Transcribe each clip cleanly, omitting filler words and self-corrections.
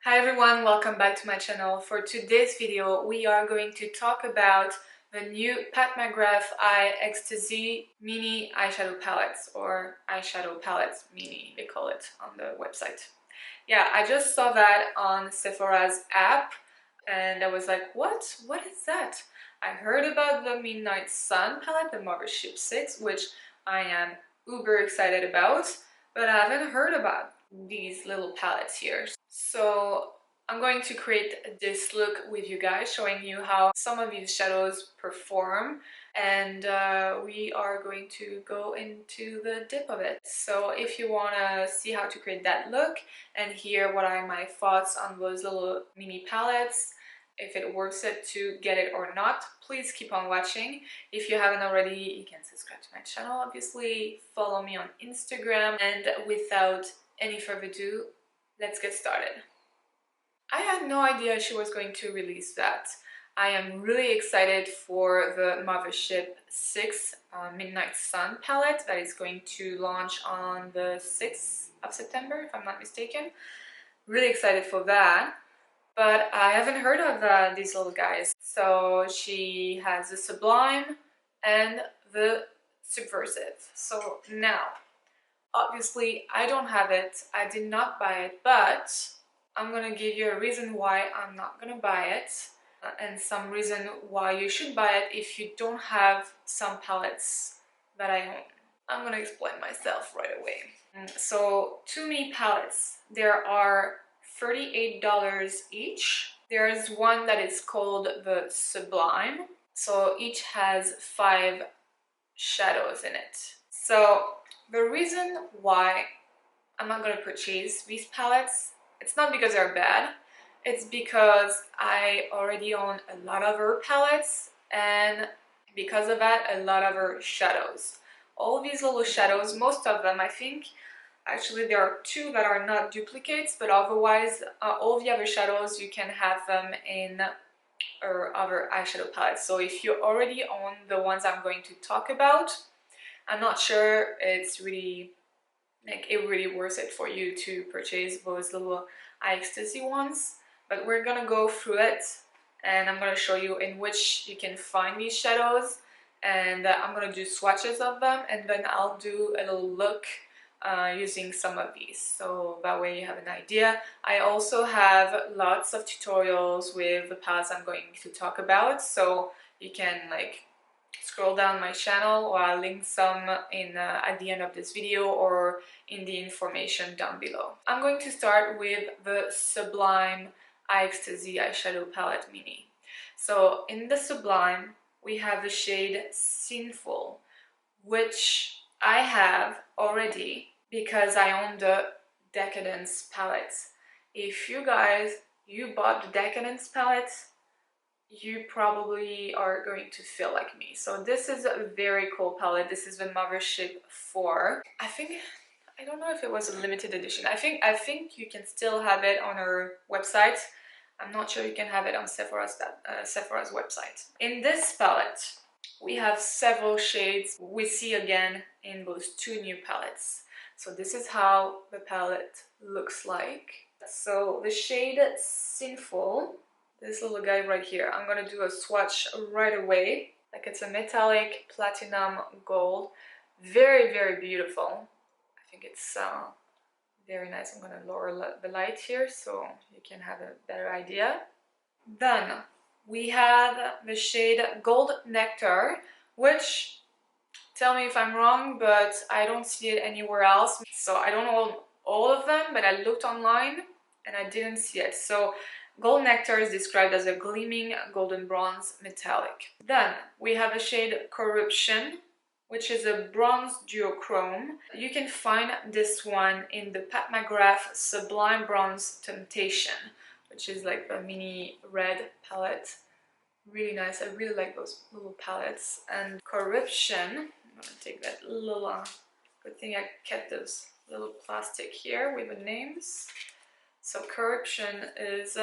Hi everyone, welcome back to my channel. For today's video, we are going to talk about the new Pat McGrath Eye Ecstasy mini eyeshadow palettes, or eyeshadow palettes mini, they call it on the website. Yeah, I just saw that on Sephora's app and I was like, what is that? I heard about the Midnight Sun palette, the Mothership 6, which I am uber excited about, but I haven't heard about these little palettes here. So I'm going to create this look with you guys, showing you how some of these shadows perform, and we are going to go into the dip of it. So if you want to see how to create that look and hear what are my thoughts on those little mini palettes, if it works it to get it or not, please keep on watching. If you haven't already, you can subscribe to my channel, obviously, follow me on Instagram, and without any further ado, let's get started. I had no idea she was going to release that. I am really excited for the Mothership 6 Midnight Sun palette that is going to launch on the 6th of September, if I'm not mistaken. Really excited for that. But I haven't heard of these little guys. So she has the Sublime and the Subversive. So now, obviously I don't have it, I did not buy it, but I'm gonna give you a reason why I'm not gonna buy it, and some reason why you should buy it if you don't have some palettes that I own. I'm gonna explain myself right away. So 2 mini palettes, there are $38 each. There's one that is called the Sublime, so each has 5 shadows in it. So the reason why I'm not going to purchase these palettes, it's not because they're bad, it's because I already own a lot of her palettes, and because of that, a lot of her shadows. All these little shadows, most of them, I think, actually there are 2 that are not duplicates, but otherwise all the other shadows you can have them in or other eyeshadow palettes. So if you already own the ones I'm going to talk about, I'm not sure it's really worth it for you to purchase those little Eye Ecstasy ones, but we're gonna go through it and I'm gonna show you in which you can find these shadows, and I'm gonna do swatches of them, and then I'll do a little look using some of these, so that way you have an idea. I also have lots of tutorials with the palettes I'm going to talk about, so you can scroll down my channel, or I'll link some in at the end of this video or in the information down below. I'm going to start with the Sublime Eye Ecstasy eyeshadow palette mini. So in the Sublime we have the shade Sinful, which I have already because I own the Decadence palette. If you guys bought the Decadence palette, you probably are going to feel like me. So this is a very cool palette. This is the Mothership 4. I don't know if it was a limited edition. I think you can still have it on her website. I'm not sure you can have it on Sephora's website. In this palette, we have several shades we see again in those 2 new palettes. So this is how the palette looks like. So the shade Sinful, this little guy right here, I'm gonna do a swatch right away. Like, it's a metallic platinum gold, very, very beautiful. I think it's very nice. I'm gonna lower the light here so you can have a better idea. Then we have the shade Gold Nectar, which, tell me if I'm wrong, but I don't see it anywhere else. So I don't know all of them, but I looked online and I didn't see it. So Gold Nectar is described as a gleaming golden bronze metallic. Then we have a shade Corruption, which is a bronze duochrome. You can find this one in the Pat McGrath Sublime Bronze Temptation, which is like a mini red palette. Really nice. I really like those little palettes. And Corruption, I'm gonna take that little, good thing I kept this little plastic here with the names. So Corruption is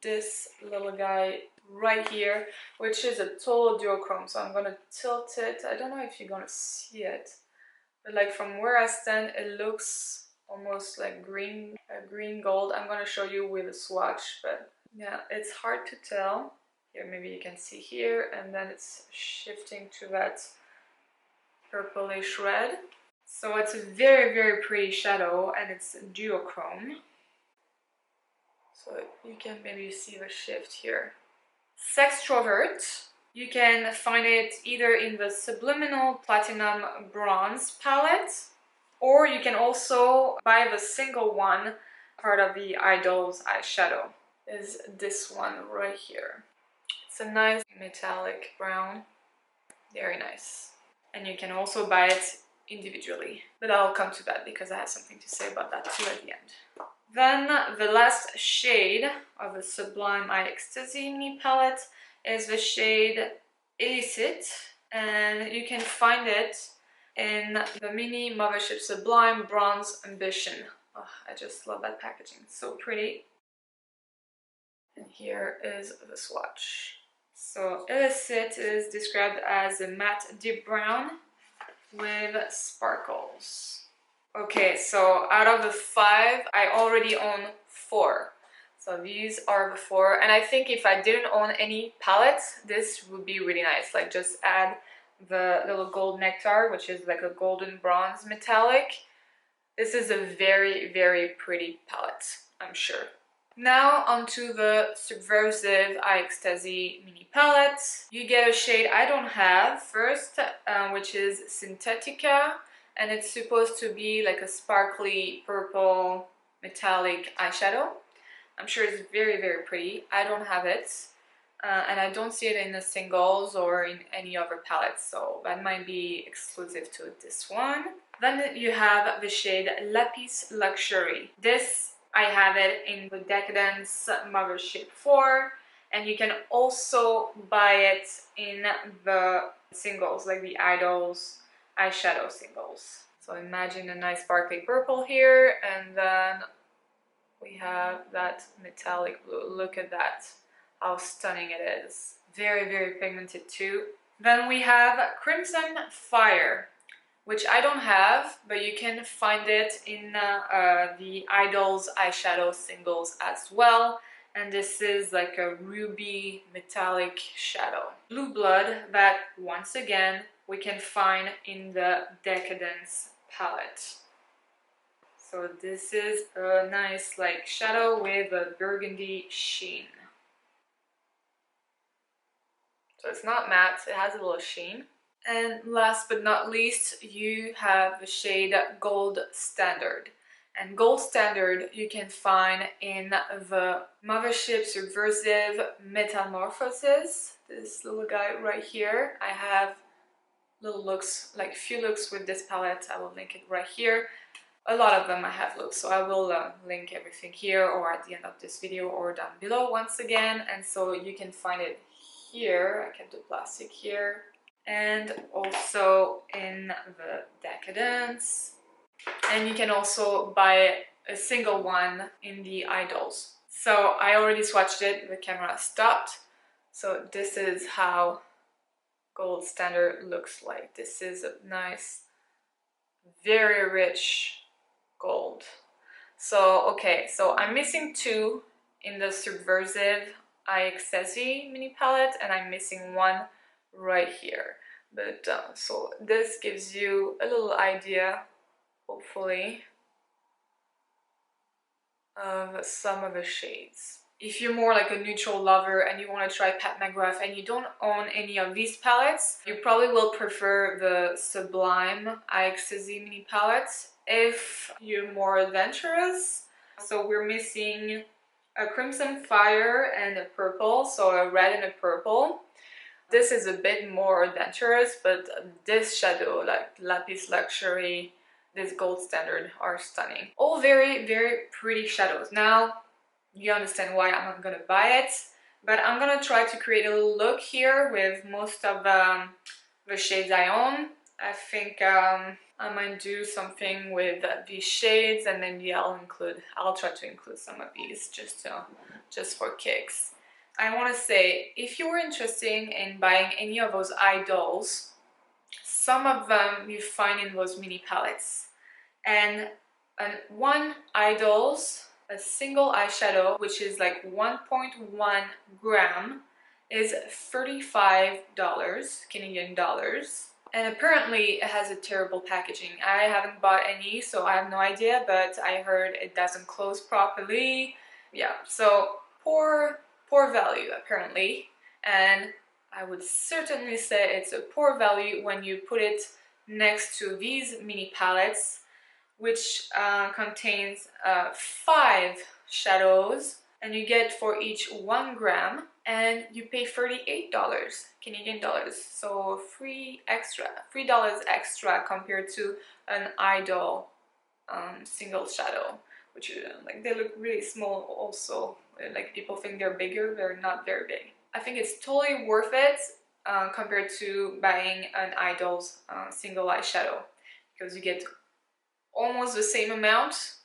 this little guy right here, which is a total duochrome. So I'm gonna tilt it. I don't know if you're gonna see it, but like from where I stand, it looks almost like green, a green gold. I'm gonna show you with a swatch, but yeah, it's hard to tell. Here, maybe you can see here, and then it's shifting to that purplish red. So it's a very, very pretty shadow, and it's duochrome. So you can maybe see the shift here. Sextrovert, you can find it either in the Subliminal Platinum Bronze palette, or you can also buy the single one, part of the Idol's eyeshadow. Is this one right here. It's a nice metallic brown, very nice. And you can also buy it individually, but I'll come to that because I have something to say about that too at the end. Then the last shade of the Sublime Eye Ecstasy mini palette is the shade Illicit, and you can find it in the mini Mothership Sublime Bronze Ambition. Oh, I just love that packaging, it's so pretty. And here is the swatch. So Illicit is described as a matte deep brown with sparkles. Okay, so out of the 5, I already own 4. So these are the 4, and I think if I didn't own any palettes, this would be really nice. Like just add the little gold nectar, which is like a golden bronze metallic. This is a very, very pretty palette, I'm sure. Now onto the Subversive Eye Ecstasy mini palette. You get a shade I don't have first, which is Synthetica, and it's supposed to be like a sparkly purple metallic eyeshadow. I'm sure it's very, very pretty. I don't have it, and I don't see it in the singles or in any other palettes, so that might be exclusive to this one. Then you have the shade Lapis Luxury. This I have it in the Decadence Mothership 4, and you can also buy it in the singles, like the Idols eyeshadow singles. So imagine a nice sparkly purple here, and then we have that metallic blue. Look at that, how stunning it is. Very, very pigmented too. Then we have Crimson Fire, which I don't have, but you can find it in the Idols eyeshadow singles as well. And this is like a ruby metallic shadow. Blue Blood, that once again we can find in the Decadence palette. So this is a nice like shadow with a burgundy sheen. So it's not matte, it has a little sheen. And last but not least, you have the shade Gold Standard. And Gold Standard you can find in the Mothership Subversive Metamorphosis. This little guy right here. I have little looks, like few looks with this palette. I will link it right here. A lot of them I have looks, so I will link everything here or at the end of this video or down below once again. And so you can find it here. I kept the plastic here. And also in the Decadence, and you can also buy a single one in the Idols. So I already swatched it, the camera stopped. So this is how Gold Standard looks like. This is a nice, very rich gold. So okay, so I'm missing 2 in the Subversive Eye Ecstasy mini palette, and I'm missing 1 right here. But so this gives you a little idea, hopefully, of some of the shades. If you're more like a neutral lover and you want to try Pat McGrath and you don't own any of these palettes, you probably will prefer the Sublime Eye Ecstasy mini palette if you're more adventurous. So we're missing a Crimson Fire and a purple, so a red and a purple. This is a bit more adventurous, but this shadow, like Lapis Luxury, this Gold Standard, are stunning. All very, very pretty shadows. Now, you understand why I'm not gonna buy it, but I'm gonna try to create a little look here with most of the shades I own. I think I might do something with these shades, and then yeah, I'll try to include some of these just for kicks. I want to say, if you were interested in buying any of those Idols, some of them you find in those mini palettes, and And one Idol's, a single eyeshadow, which is like 1.1 gram, is $35 Canadian dollars. And apparently it has a terrible packaging. I haven't bought any, so I have no idea, but I heard it doesn't close properly. Yeah, so poor value apparently. And I would certainly say it's a poor value when you put it next to these mini palettes, which contains 5 shadows, and you get for each 1 gram, and you pay $38 Canadian dollars, so $3 extra compared to an Idol single shadow, which like they look really small also. Like people think they're bigger, they're not very big. I think it's totally worth it compared to buying an Idol's single eyeshadow, because you get almost the same amount.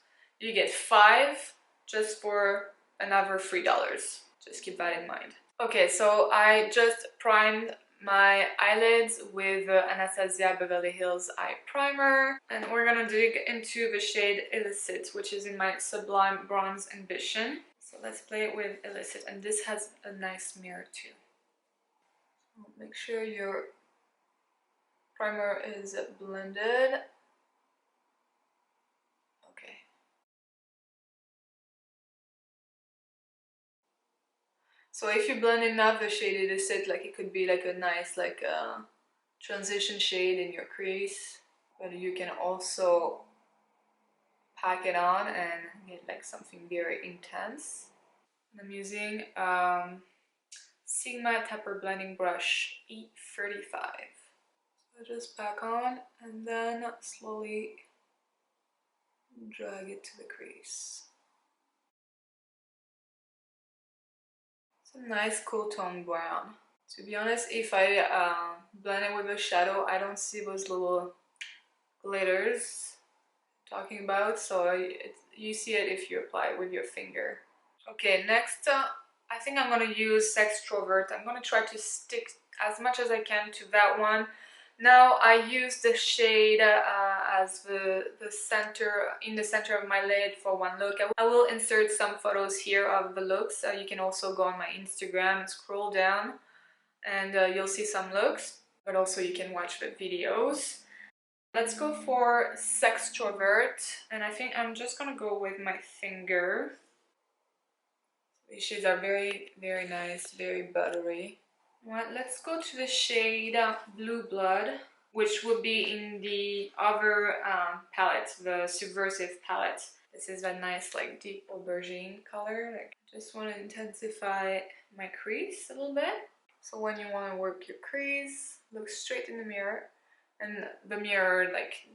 You get 5 just for another $3. Just keep that in mind. Okay, so I just primed my eyelids with Anastasia Beverly Hills Eye Primer, and we're gonna dig into the shade Illicit, which is in my Sublime Bronze Ambition. So let's play it with Illicit, and this has a nice mirror too. So make sure your primer is blended. So if you blend enough the shade Illicit, like it could be like a nice like transition shade in your crease, but you can also pack it on and get like something very intense. And I'm using Sigma Tapper Blending Brush E35. So just pack on and then slowly drag it to the crease. It's a nice cool tone brown. To be honest, if I blend it with a shadow, I don't see those little glitters I'm talking about, so you see it if you apply it with your finger. Okay, next I think I'm going to use Sextrovert. I'm going to try to stick as much as I can to that one. Now I use the shade as the center, in the center of my lid for one look. I will insert some photos here of the looks. You can also go on my Instagram and scroll down, and you'll see some looks, but also you can watch the videos. Let's go for Sextrovert, and I think I'm just gonna go with my finger. These shades are very, very nice, very buttery. Right, let's go to the shade Blue Blood, which will be in the other palette, the Subversive palette. This is a nice like deep aubergine color. Like, just want to intensify my crease a little bit. So when you want to work your crease, look straight in the mirror. And the mirror, like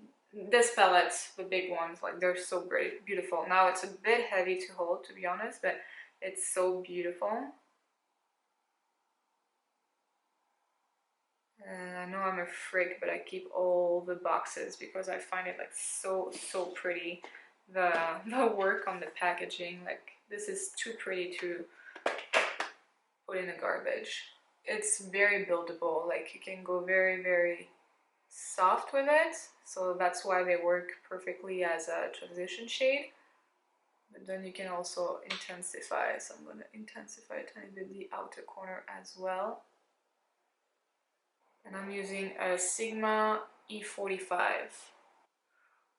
this palette, the big ones, like they're so great, beautiful. Now it's a bit heavy to hold, to be honest, but it's so beautiful. And I know I'm a freak, but I keep all the boxes because I find it like so pretty. The work on the packaging, like this is too pretty to put in the garbage. It's very buildable, like you can go very soft with it, so that's why they work perfectly as a transition shade. But then you can also intensify, so I'm going to intensify a tiny bit the outer corner as well. And I'm using a Sigma E45.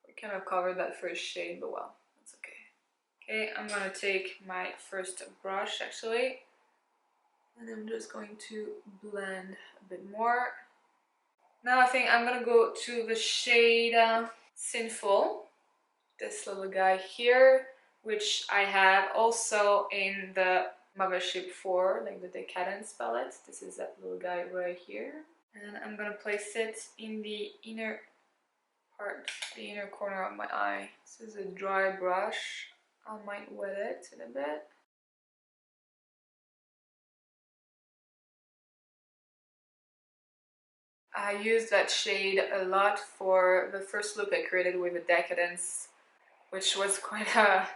We kind of covered that first shade, but well, that's okay. Okay, I'm going to take my first brush actually, and I'm just going to blend a bit more. Now I think I'm going to go to the shade Sinful, this little guy here, which I have also in the Mothership 4, like the Decadence palette. This is that little guy right here. And I'm gonna place it in the inner part, the inner corner of my eye. This is a dry brush. I might wet it in a bit. I used that shade a lot for the first look I created with the Decadence, which was quite a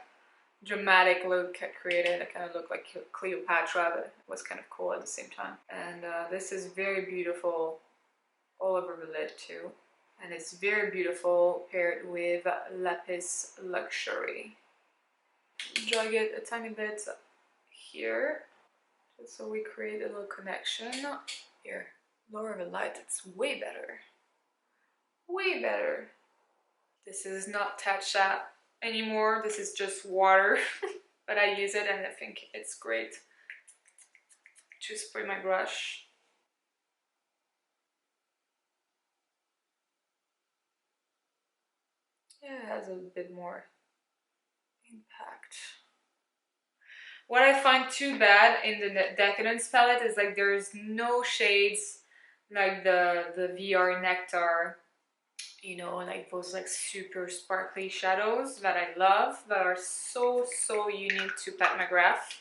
dramatic look I created. I kind of looked like Cleopatra, but it was kind of cool at the same time. And this is very beautiful all over the lid too. and it's very beautiful paired with Lapis Luxury. Drag it a tiny bit here, just so we create a little connection. Here, lower the light, it's way better. Way better. This is not Tatcha anymore, this is just water, but I use it and I think it's great to spray my brush. Yeah, it has a bit more impact. What I find too bad in the Decadence palette is like there's no shades like the VR Nectar, you know, like those like super sparkly shadows that I love, that are so unique to Pat McGrath.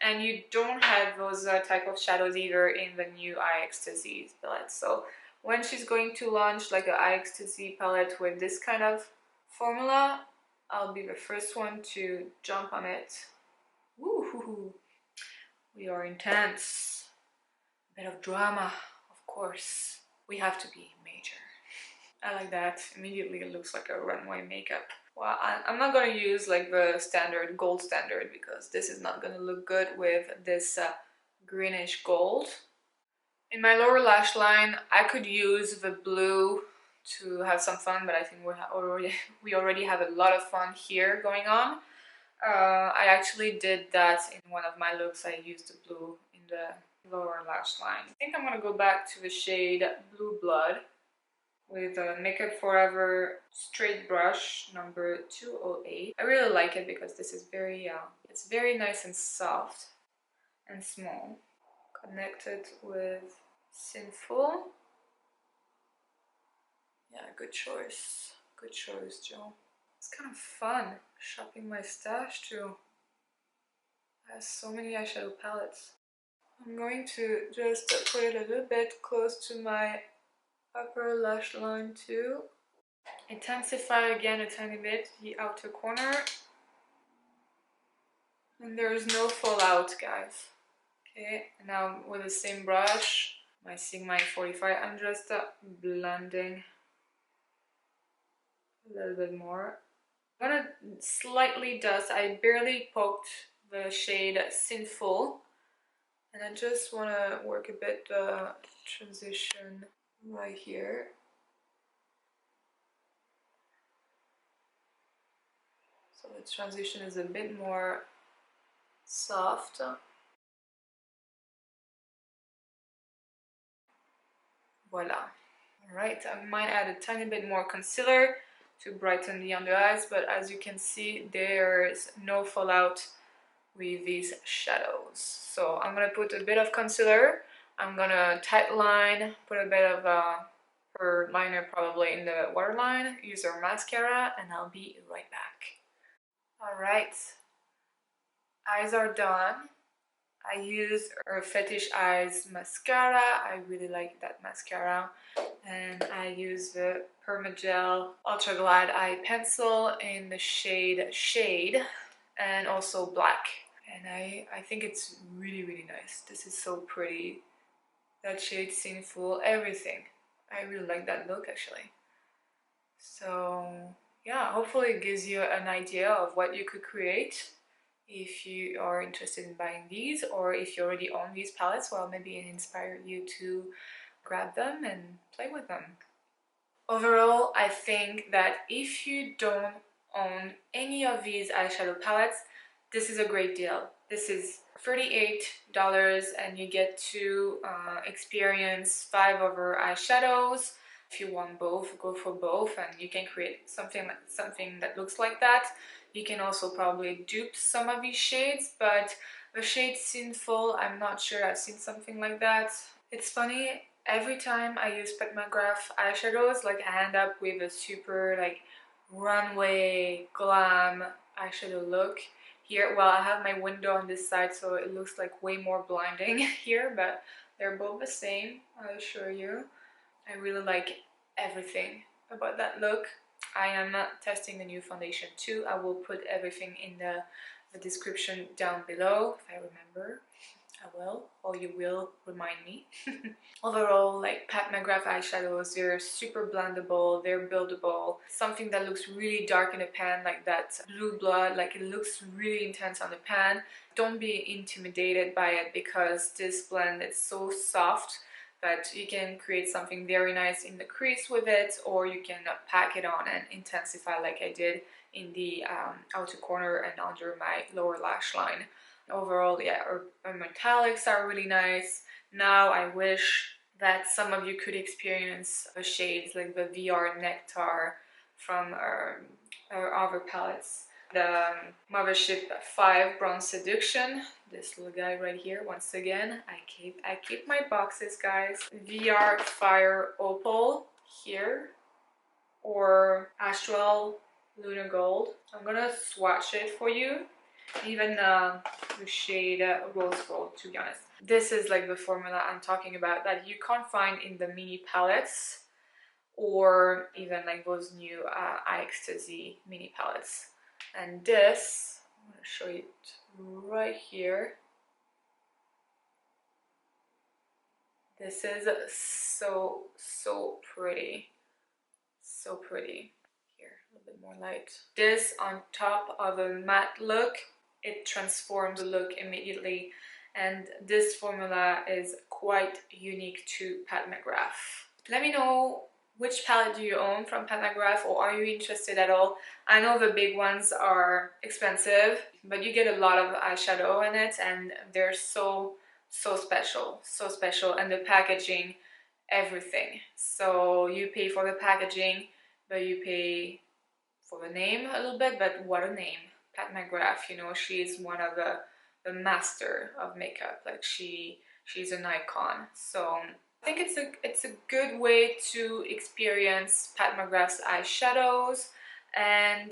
And you don't have those type of shadows either in the new Eye Ecstasy palette. So when she's going to launch like an Eye Ecstasy palette with this kind of formula, I'll be the first one to jump on it. Woohoo! We are intense. A bit of drama, of course. We have to be major. I like that. Immediately it looks like a runway makeup. Well, I'm not going to use like the standard gold standard because this is not going to look good with this greenish gold. In my lower lash line, I could use the blue to have some fun, but I think we already have a lot of fun here going on. I actually did that in one of my looks. I used the blue in the lower lash line. I think I'm going to go back to the shade Blue Blood with a Makeup Forever straight brush number 208. I really like it because this is very, it's very nice and soft and small. Connected with Sinful. Yeah, good choice. Good choice, Joe. It's kind of fun shopping my stash too. I have so many eyeshadow palettes. I'm going to just put it a little bit close to my upper lash line too. Intensify again a tiny bit the outer corner. And there is no fallout, guys. Okay, now with the same brush, my Sigma 45, I'm just blending a little bit more. I'm gonna slightly dust. I barely poked the shade Sinful, and I just want to work a bit the transition right here. So the transition is a bit more soft. Voila. Alright, I might add a tiny bit more concealer to brighten the under eyes, but as you can see, there's no fallout with these shadows. So I'm gonna put a bit of concealer, I'm gonna tight line, put a bit of her liner probably in the waterline, use our mascara, and I'll be right back. Alright, eyes are done. I use her Fetish Eyes mascara. I really like that mascara. And I use the Permagel Ultra Glide Eye Pencil in the shade Shade and also black. And I think it's really nice. This is so pretty. That shade, Sinful, everything. I really like that look actually. So yeah, hopefully it gives you an idea of what you could create if you are interested in buying these, or if you already own these palettes, well, maybe it inspired you to grab them and play with them. Overall, I think that if you don't own any of these eyeshadow palettes, this is a great deal. This is $38 and you get to experience 5 of her eyeshadows. If you want both, go for both, and you can create something that looks like that. You can also probably dupe some of these shades, but the shade Sinful, I'm not sure I've seen something like that. It's funny, every time I use Pat McGrath eyeshadows, like I end up with a super like runway glam eyeshadow look. Here, well, I have my window on this side, so it looks like way more blinding here, but they're both the same, I assure you. I really like everything about that look. I am testing the new foundation too. I will put everything in the description down below if I remember. I will, or you will remind me. Overall, like Pat McGrath eyeshadows, they're super blendable, they're buildable. Something that looks really dark in the pan, like that blue blood, like it looks really intense on the pan. Don't be intimidated by it, because this blend is so soft that you can create something very nice in the crease with it, or you can pack it on and intensify like I did in the outer corner and under my lower lash line. Overall, yeah, our metallics are really nice. Now I wish that some of you could experience the shades like the VR Nectar from our other palettes. The Mothership 5 Bronze Seduction, this little guy right here. Once again, I keep my boxes, guys. VR Fire Opal here, or Astral Lunar Gold. I'm gonna swatch it for you. Even the shade Rose Gold, to be honest. This is like the formula I'm talking about that you can't find in the mini palettes, or even like those new Eye Ecstasy mini palettes. And this, I'm going to show you it right here. This is so pretty. So pretty. Here, a little bit more light. This on top of a matte look, it transforms the look immediately. And this formula is quite unique to Pat McGrath. Let me know which palette do you own from Pat McGrath, or are you interested at all? I know the big ones are expensive, but you get a lot of eyeshadow in it, and they're so special, and the packaging, everything. So you pay for the packaging, but you pay for the name a little bit, but what a name. Pat McGrath, you know, she's one of the master of makeup. Like she's an icon. So I think it's a good way to experience Pat McGrath's eyeshadows, and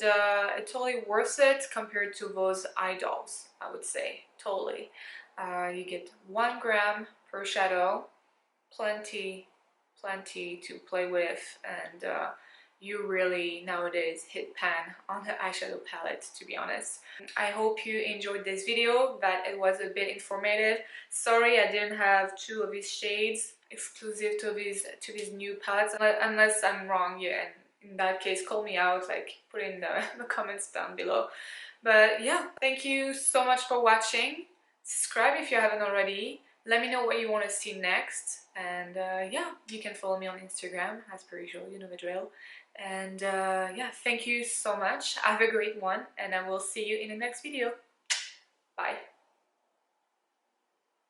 it's totally worth it compared to those eye dolls, I would say. Totally. You get 1 gram per shadow, plenty to play with, and you really nowadays hit pan on the eyeshadow palette, to be honest. I hope you enjoyed this video, that it was a bit informative. Sorry I didn't have 2 of these shades exclusive to these new palettes, unless I'm wrong. Yeah, and in that case, call me out, like put in the comments down below. But yeah, thank you so much for watching. Subscribe if you haven't already. Let me know what you want to see next, and yeah, you can follow me on Instagram as per usual, you know the drill. And yeah, thank you so much. Have a great one, and I will see you in the next video. Bye.